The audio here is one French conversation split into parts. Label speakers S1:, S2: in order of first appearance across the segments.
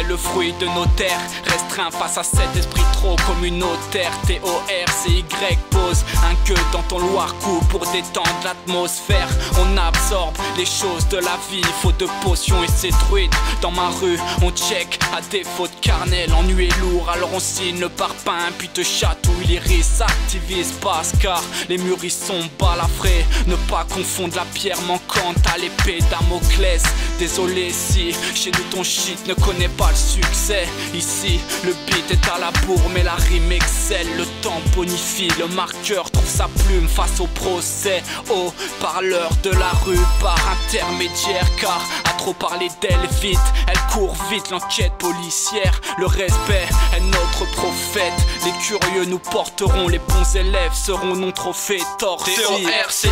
S1: le fruit de nos terres, restreint face à cet esprit trop communautaire. TORCY pose un queue dans ton Loire-Cou pour détendre l'atmosphère. On absorbe les choses de la vie, faute de potions et c'est druide. Dans ma rue, on check à défaut de carnet. L'ennui est lourd, alors on signe le parpaing, puis te chatouille l'iris, activise passe car les murs ils sont balafrés. Ne pas confondre la pierre manquante à l'épée Damoclès. Désolé si chez nous ton shit ne connaît pas le succès. Ici le beat est à la bourre mais la rime excelle. Le temps bonifie, le marqueur trouve sa plume face au procès. Au parleur de la rue par intermédiaire, car à trop parler d'elle vite, elle court vite l'enquête policière. Le respect est notre prophète, les curieux nous porteront, les bons élèves seront non trop faits torsis. TORCY,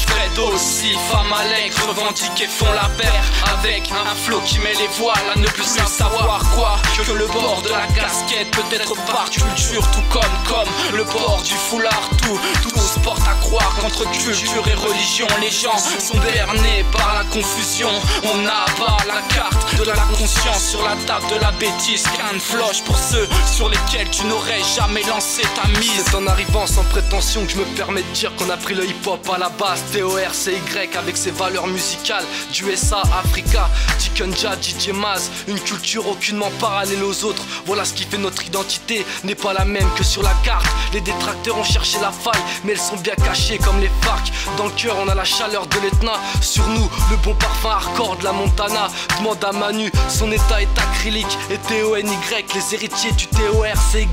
S1: Fred aussi, femme allègre, revendiquent et font la paire avec un flow qui met les voiles à ne plus savoir quoi que le bord de la casquette peut être par culture, tout comme le bord du foulard. Tout se porte à croire qu'entre culture et religion les gens sont bernés par la confusion. On abat la carte de la conscience sur la table de la bêtise. Qu'un floche pour ceux sur lesquels tu n'aurais jamais lancé ta mise.
S2: C'est en arrivant sans prétention que je me permets de dire qu'on a pris le hip-hop à la base. TORCY avec ses valeurs musicales d'USA, Africa, Tikunja, DJ Maz. Une culture aucunement parallèle aux autres. Voilà ce qui fait notre identité, n'est pas la même que sur la carte. Les détracteurs ont cherché la faille, mais elles sont bien cachées comme les FARC. Dans le cœur on a la chaleur de l'Etna, sur nous le bon parfum hardcore de la Montana. Demande à Manu, son état est acrylique. Et TONY, les héritiers du TORCY.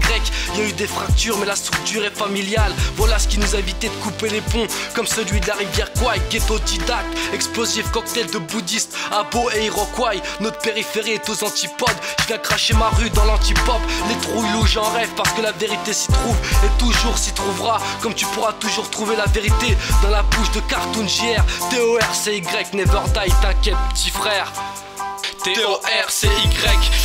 S2: Il y a eu des fractures mais la structure est familiale. Voilà ce qui nous a évité de couper les ponts, comme celui de la rivière Kwai. Ghetto didacte, explosif cocktail de bouddhistes, abo et Iroquois. Notre périphérie est aux antipodes. Je viens cracher ma rue dans l'antipop. Les trouilles j'en rêve parce que la vérité s'y trouve et toujours s'y trouvera. Comme tu pourras toujours trouver la vérité dans la bouche de Cartoon JR. TORCY, never die, t'inquiète petit frère.
S1: TORCY,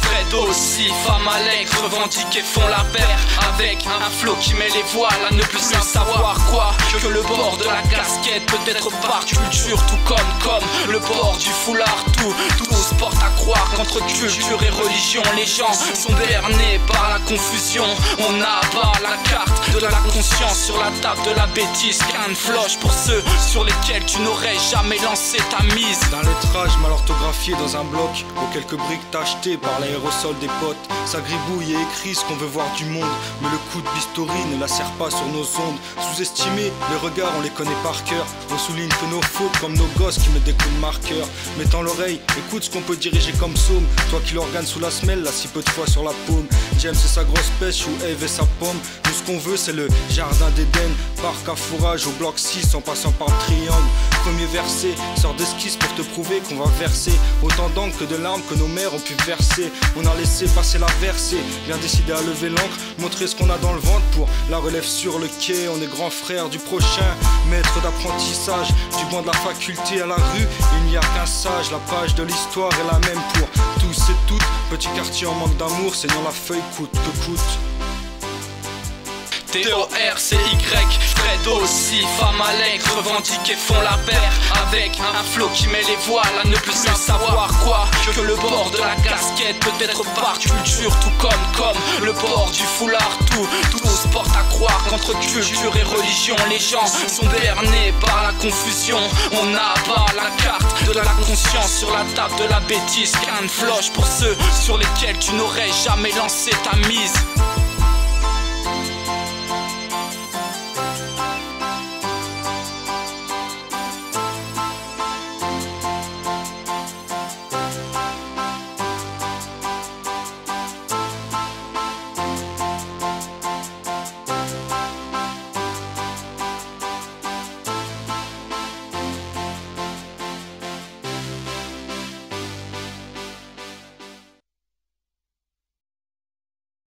S1: Fred aussi, femme allègre, revendiquent et font la paire avec un flow qui met les voiles à ne plus savoir quoi que le bord de la casquette peut être par culture, tout comme le bord du foulard. Tout se porte à croire qu'entre culture et religion les gens sont bernés par la confusion. On abat la carte de la conscience sur la table de la bêtise. Qu'un floche pour ceux sur lesquels tu n'aurais jamais lancé ta mise.
S3: D'un lettrage mal orthographié dans un bloc, aux quelques briques tachetées par l'aérosol des potes, ça gribouille et écrit ce qu'on veut voir du monde. Mais le coup de bistouri ne la serre pas sur nos ondes. Sous-estimés, les regards on les connaît par cœur. On souligne que nos fautes comme nos gosses qui mettent des coups de marqueur. Mettant l'oreille, écoute ce qu'on peut diriger comme psaume. Toi qui l'organe sous la semelle, là si peu de fois sur la paume. James et sa grosse pêche ou Eve et sa pomme. Nous ce qu'on veut c'est le jardin d'Éden. Parc à fourrage au bloc 6 en passant par le triangle. Premier verset, sort d'esquisse pour te prouver qu'on va verser autant d'encre que de larmes que nos mères ont pu verser. On a laissé passer la versée, bien décidé à lever l'encre, montrer ce qu'on a dans le ventre pour la relève sur le quai. On est grand frère du prochain, maître d'apprentissage, du banc de la faculté à la rue, il n'y a qu'un sage. La page de l'histoire est la même pour tous et toutes. Petit quartier en manque d'amour, saignant la feuille coûte que coûte.
S1: TORCY, Fred aussi, femme allègre, revendiquent et font la paire avec un flow qui met les voiles à ne plus savoir quoi que le bord de la casquette peut être par culture, tout comme le bord du foulard. Tout se porte à croire qu'entre culture et religion les gens sont bernés par la confusion. On abat la carte de la conscience sur la table de la bêtise. Qu'un floche pour ceux sur lesquels tu n'aurais jamais lancé ta mise.